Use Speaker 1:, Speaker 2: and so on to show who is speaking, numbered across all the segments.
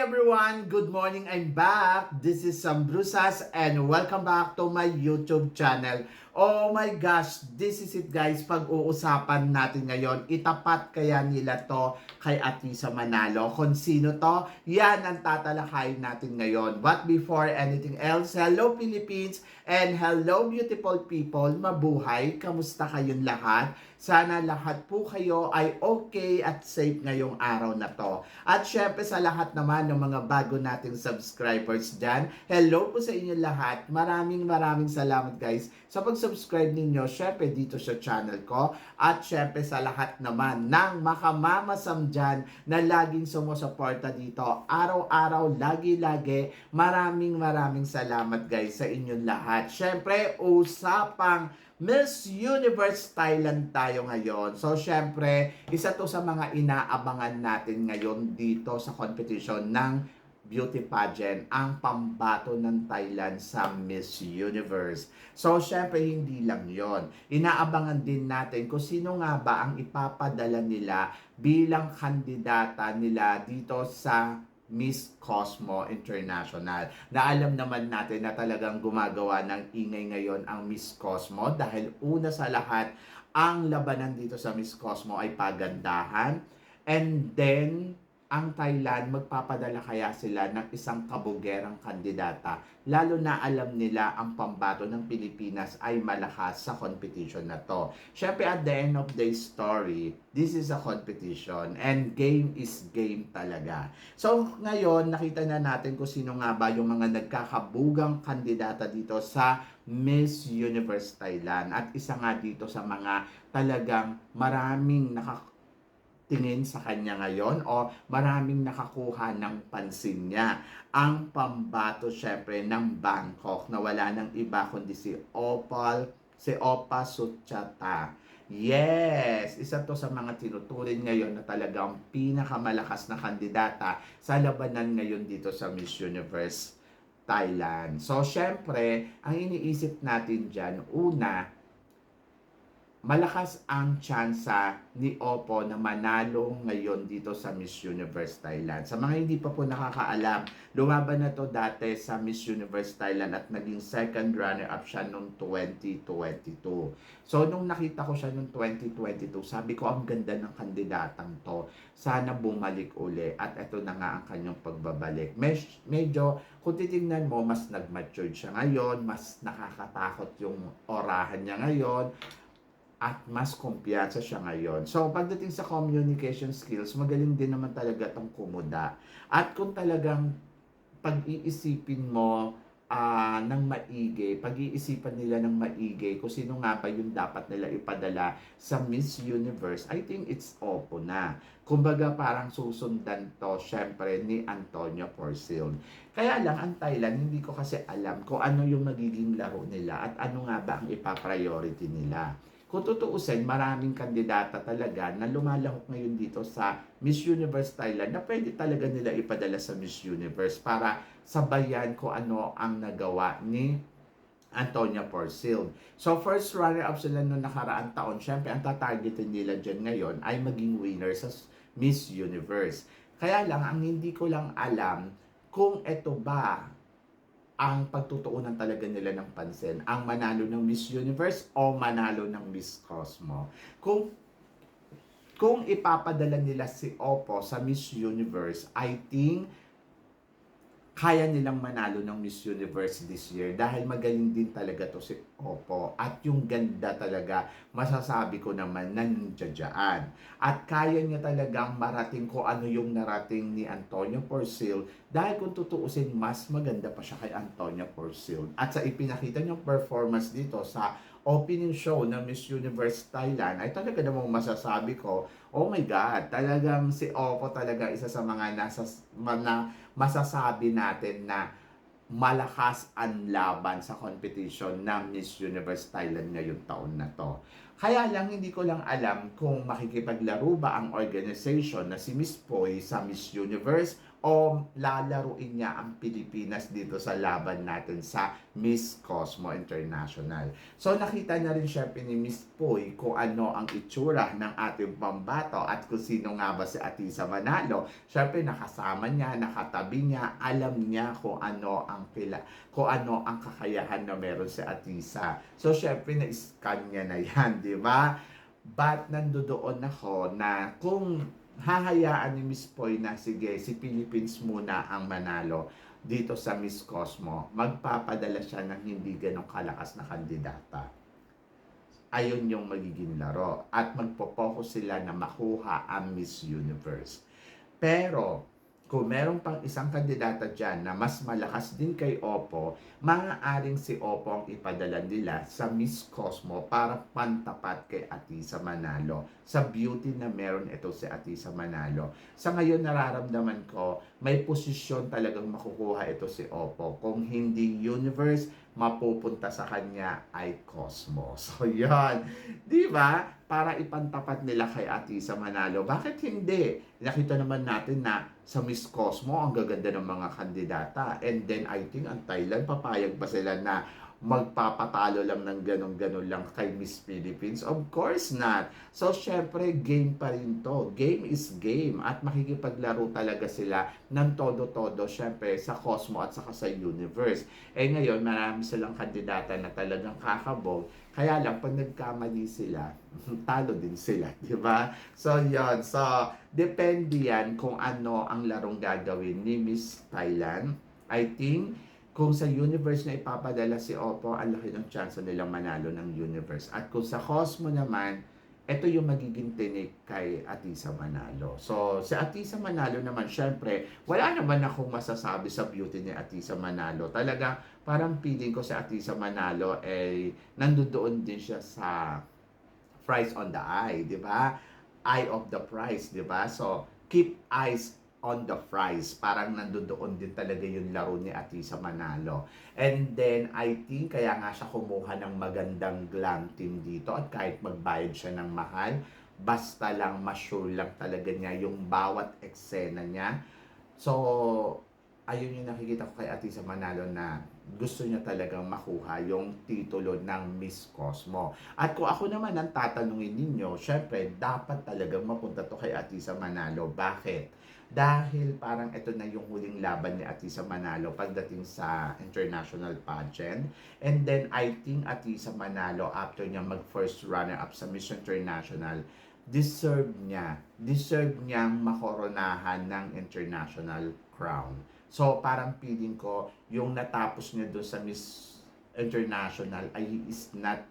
Speaker 1: everyone! Good morning, I'm back! This is Sam Brusas and welcome back to my YouTube channel. Oh my gosh, this is it guys, pag-uusapan natin ngayon, itapat kaya nila to kay Atisa Manalo? Kung sino to, yan ang tatalakayin natin ngayon. But before anything else, hello Philippines and hello beautiful people, mabuhay, kamusta kayong lahat? Sana lahat po kayo ay okay at safe ngayong araw na to. At syempre sa lahat naman ng mga bago nating subscribers dyan, hello po sa inyo lahat. Maraming salamat guys sa pag-subscribe ninyo syempre dito sa channel ko. At syempre sa lahat naman ng makamamasam dyan na laging sumusuporta dito. Araw-araw, lagi-lagi. Maraming salamat guys sa inyong lahat. Syempre, usapang Miss Universe Thailand tayo ngayon. So, syempre, isa to sa mga inaabangan natin ngayon dito sa competition ng beauty pageant, ang pambato ng Thailand sa Miss Universe. So, syempre, hindi lang yon. Inaabangan din natin kung sino nga ba ang ipapadala nila bilang kandidata nila dito sa Miss Cosmo International. Na alam naman natin na talagang gumagawa ng ingay ngayon ang Miss Cosmo dahil una sa lahat, ang labanan dito sa Miss Cosmo ay pagandahan. And then, ang Thailand, magpapadala kaya sila ng isang kabugerang kandidata. Lalo na alam nila ang pambato ng Pilipinas ay malakas sa competition na to. Siyempre, at the end of the story, this is a competition and game is game talaga. So, ngayon, nakita na natin kung sino nga ba yung mga nagkakabugang kandidata dito sa Miss Universe Thailand. At isa nga dito sa mga talagang maraming tingin sa kanya ngayon o maraming nakakuha ng pansin niya. Ang pambato syempre ng Bangkok na wala nang iba kundi si Oppa Suchata. Yes! Isa to sa mga tinuturing ngayon na talagang pinakamalakas na kandidata sa labanan ngayon dito sa Miss Universe Thailand. So syempre, ang iniisip natin dyan, una, malakas ang tsansa ni Oppo na manalo ngayon dito sa Miss Universe Thailand. Sa mga hindi pa po nakakaalam, lumaban na to dati sa Miss Universe Thailand at naging second runner-up siya noong 2022. So, nung nakita ko siya noong 2022, sabi ko, ang ganda ng kandidatang to. Sana bumalik uli. At ito na nga ang kanyang pagbabalik. Medyo, kung titignan mo, mas nag-mature siya ngayon, mas nakakatakot yung orahan niya ngayon, at mas kumpiyansa siya ngayon. So, pagdating sa communication skills, magaling din naman talaga itong kumuda. At kung talagang pag-iisipin mo ng maigi, pag-iisipan nila ng maigi kung sino nga ba yung dapat nila ipadala sa Miss Universe, I think it's Oppo na. Kumbaga parang susundan to, syempre, ni Antonio Porcel. Kaya lang, ang Thailand, hindi ko kasi alam kung ano yung magiging laro nila at ano nga ba ang ipapriority nila. Kung tutuusin, maraming kandidata talaga na lumalahok ngayon dito sa Miss Universe Thailand na pwede talaga nila ipadala sa Miss Universe para sabayan kung ano ang nagawa ni Antonio Porcel. So, first runner-up sila noong nakaraang taon. Siyempre, ang tatargetin nila dyan ngayon ay maging winner sa Miss Universe. Kaya lang, ang hindi ko lang alam kung ito ba ang pagtutuunan talaga nila ng pansin, ang manalo ng Miss Universe o manalo ng Miss Cosmo. Kung ipapadala nila si Oppo sa Miss Universe, I think kaya nilang manalo ng Miss Universe this year dahil magaling din talaga to si Oppo at yung ganda talaga masasabi ko naman nandiyan. At kaya niya talagang marating ko ano yung narating ni Antonio Porcel dahil kung tutuusin mas maganda pa siya kay Antonio Porcel. At sa ipinakita niyang performance dito sa opening show ng Miss Universe Thailand ay talaga namang masasabi ko, oh my God, talagang si Oppo talaga isa sa mga masasabi natin na malakas ang laban sa competition ng Miss Universe Thailand ngayong taon na to. Kaya lang, hindi ko lang alam kung makikipaglaro ba ang organization na si Miss Poy sa Miss Universe o lalaruin niya ang Pilipinas dito sa laban natin sa Miss Cosmo International. So nakita na rin syempre ni Miss Poy kung ano ang itsura ng ating pambato at kung sino nga ba si Atisa Manalo. Syempre nakasama niya, nakatabi niya, alam niya kung ano ang kakayahan na meron si Atisa. So syempre na-scan niya na yan, di ba? But nandoon ako na kung hahayaan ni Miss Poy na sige, si Philippines muna ang manalo dito sa Miss Cosmo, magpapadala siya ng hindi ganong kalakas na kandidata. Ayun yung magiging laro. At magpo-focus sila na makuha ang Miss Universe. Pero, kung meron pang isang kandidata dyan na mas malakas din kay Oppo, maaaring si Oppo ang ipadala nila sa Miss Cosmo para pantapat kay Atisa Manalo. Sa beauty na meron ito si Atisa Manalo. Sa ngayon nararamdaman ko, may posisyon talagang makukuha ito si Oppo. Kung hindi universe, mapupunta sa kanya ay Cosmo. So yan, di ba? Para ipantapat nila kay Atisa Manalo. Bakit hindi? Nakita naman natin na sa Miss Cosmo, ang gaganda ng mga kandidata. And then, I think, ang Thailand, papayag ba sila na magpapatalo lang ng ganon-ganon lang kay Miss Philippines? Of course not. So, syempre, game pa rin to. Game is game. At makikipaglaro talaga sila ng todo-todo, syempre, sa Cosmo at saka sa Universe. Eh ngayon, marami silang kandidata na talagang kakabog. Kaya lang, pag nagkamali sila, talo din sila, di ba? So, yon. So, depende yan kung ano ang larong gagawin ni Miss Thailand. I think, kung sa universe na ipapadala si Oppo, ang laki ng chance nilang manalo ng universe. At kung sa Cosmo naman, ito yung magiging tinik kay Atisa Manalo. So, si Atisa Manalo naman, syempre, wala naman akong masasabi sa beauty ni Atisa Manalo. Talaga, parang feeling ko si Atisa Manalo, nandoon din siya sa price on the eye, di ba? Eye of the price, di ba? So, keep eyes on the prize. Parang nandoon din talaga yung laro ni Atisa Manalo. And then, I think, kaya nga siya kumuha ng magandang glam team dito at kahit magbayad siya ng mahal, basta lang ma-sure lang talaga niya yung bawat eksena niya. So, ayun yung nakikita ko kay Atisa Manalo na gusto niya talagang makuha yung titulo ng Miss Cosmo. At kung ako naman ang tatanungin ninyo, syempre, dapat talagang mapunta to kay Atisa Manalo. Bakit? Dahil parang ito na yung huling laban ni Atisa Manalo pagdating sa international pageant. And then, I think Atisa Manalo, after niya mag-first runner-up sa Miss International, deserve niyang makoronahan ng international crown. So, parang feeling ko, yung natapos niya doon sa Miss International ay is not,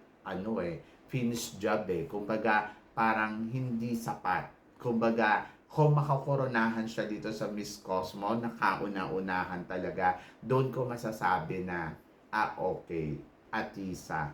Speaker 1: finished job eh. Kumbaga, parang hindi sapat. Kumbaga, kung makakoronahan siya dito sa Miss Cosmo, nakauna-unahan talaga, doon ko masasabi na, okay, Atisa,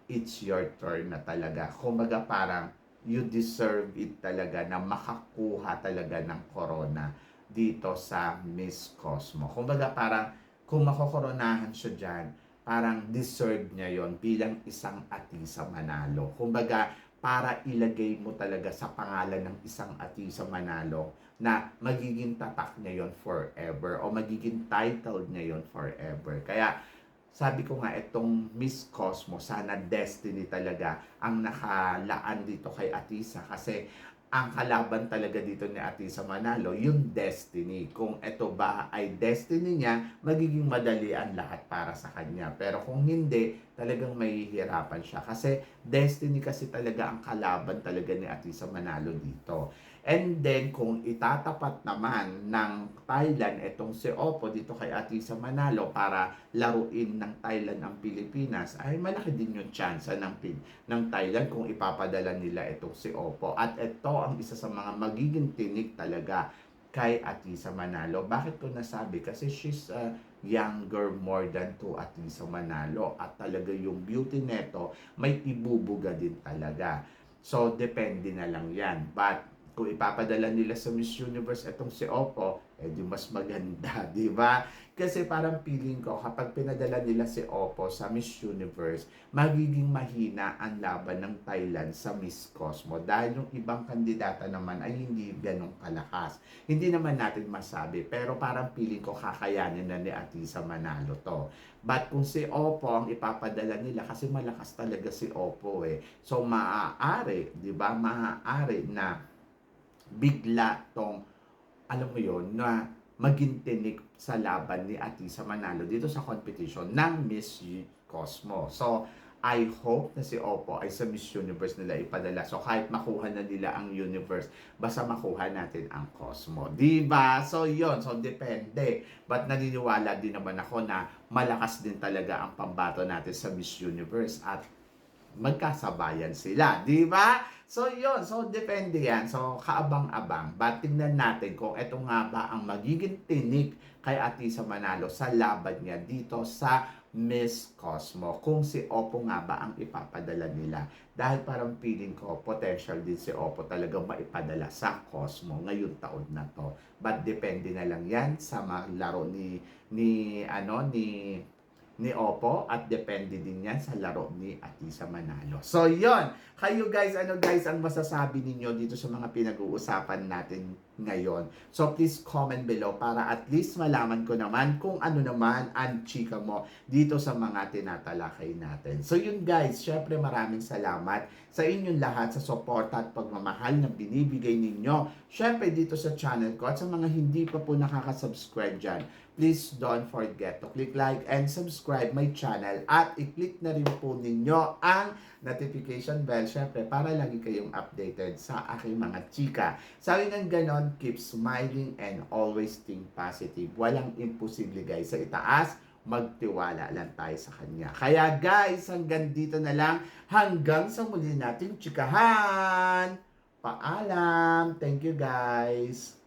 Speaker 1: it's your turn na talaga. Kumbaga parang, you deserve it talaga na makakuha talaga ng corona dito sa Miss Cosmo. Kumbaga parang, kung makokoronahan siya dyan, parang deserve niya yon bilang isang Atisa Manalo. Kumbaga, para ilagay mo talaga sa pangalan ng isang Atisa Manalo na magiging tatak niya yon forever o magiging title niya yon forever. Kaya sabi ko nga itong Miss Cosmo, sana destiny talaga ang nakalaan dito kay Atisa kasi ang kalaban talaga dito ni Atisa Manalo, yung destiny. Kung ito ba ay destiny niya, magiging madali ang lahat para sa kanya. Pero kung hindi, talagang mahihirapan siya. Kasi destiny kasi talaga ang kalaban talaga ni Atisa Manalo dito. And then, kung itatapat naman ng Thailand itong si Oppo dito kay Atisa Manalo para laruin ng Thailand ang Pilipinas, ay malaki din yung chance ng Thailand kung ipapadala nila itong si Oppo. At ito ang isa sa mga magiging tinik talaga kay Atisa Manalo. Bakit ko nasabi? Kasi she's younger more than to Atisa Manalo. At talaga yung beauty neto, may ibubuga din talaga. So, depende na lang yan. But, kung ipapadala nila sa Miss Universe itong si Oppo, eh di mas maganda, di ba? Kasi parang feeling ko, kapag pinadala nila si Oppo sa Miss Universe, magiging mahina ang laban ng Thailand sa Miss Cosmo. Dahil yung ibang kandidata naman ay hindi ganun kalakas. Hindi naman natin masabi, pero parang feeling ko kakayanin na ni Atisa manalo to. But kung si Oppo ang ipapadala nila, kasi malakas talaga si Oppo eh. So maaari, di ba? Maaari na bigla tong, alam mo yon, na maging tinik sa laban ni Atisa Manalo dito sa competition ng Miss Cosmo. So, I hope na si Oppo ay sa Miss Universe nila ipadala. So, kahit makuha na nila ang universe, basta makuha natin ang Cosmo. Diba? So, yon. So, depende. But naniniwala din naman ako na malakas din talaga ang pambato natin sa Miss Universe at magkasabayan sila, di ba? So, yun. So, depende yan. So, kaabang-abang. But tingnan natin kung ito nga ba ang magiging tinik kay Atisa Manalo sa laban niya dito sa Miss Cosmo. Kung si Oppo nga ba ang ipapadala nila. Dahil parang feeling ko, potential din si Oppo talaga maipadala sa Cosmo ngayong taon na to. But depende na lang yan sa laro ni Oppo at depende din yan sa laro ni Atisa Manalo. So, yon. Kayo guys, ano guys ang masasabi ninyo dito sa mga pinag-uusapan natin ngayon? So, please comment below para at least malaman ko naman kung ano naman ang chika mo dito sa mga tinatalakay natin. So, yun guys, syempre maraming salamat sa inyong lahat sa suporta at pagmamahal na binibigay ninyo. Syempre dito sa channel ko at sa mga hindi pa po nakaka-subscribe dyan, please don't forget to click like and subscribe my channel at i-click na rin po ninyo ang notification bell syempre para lagi kayong updated sa aking mga chika. Sabi ng ganon, keep smiling and always think positive. Walang imposible guys sa itaas, magtiwala lang tayo sa kanya. Kaya guys, hanggang dito na lang, hanggang sa muli nating chikahan. Paalam! Thank you guys!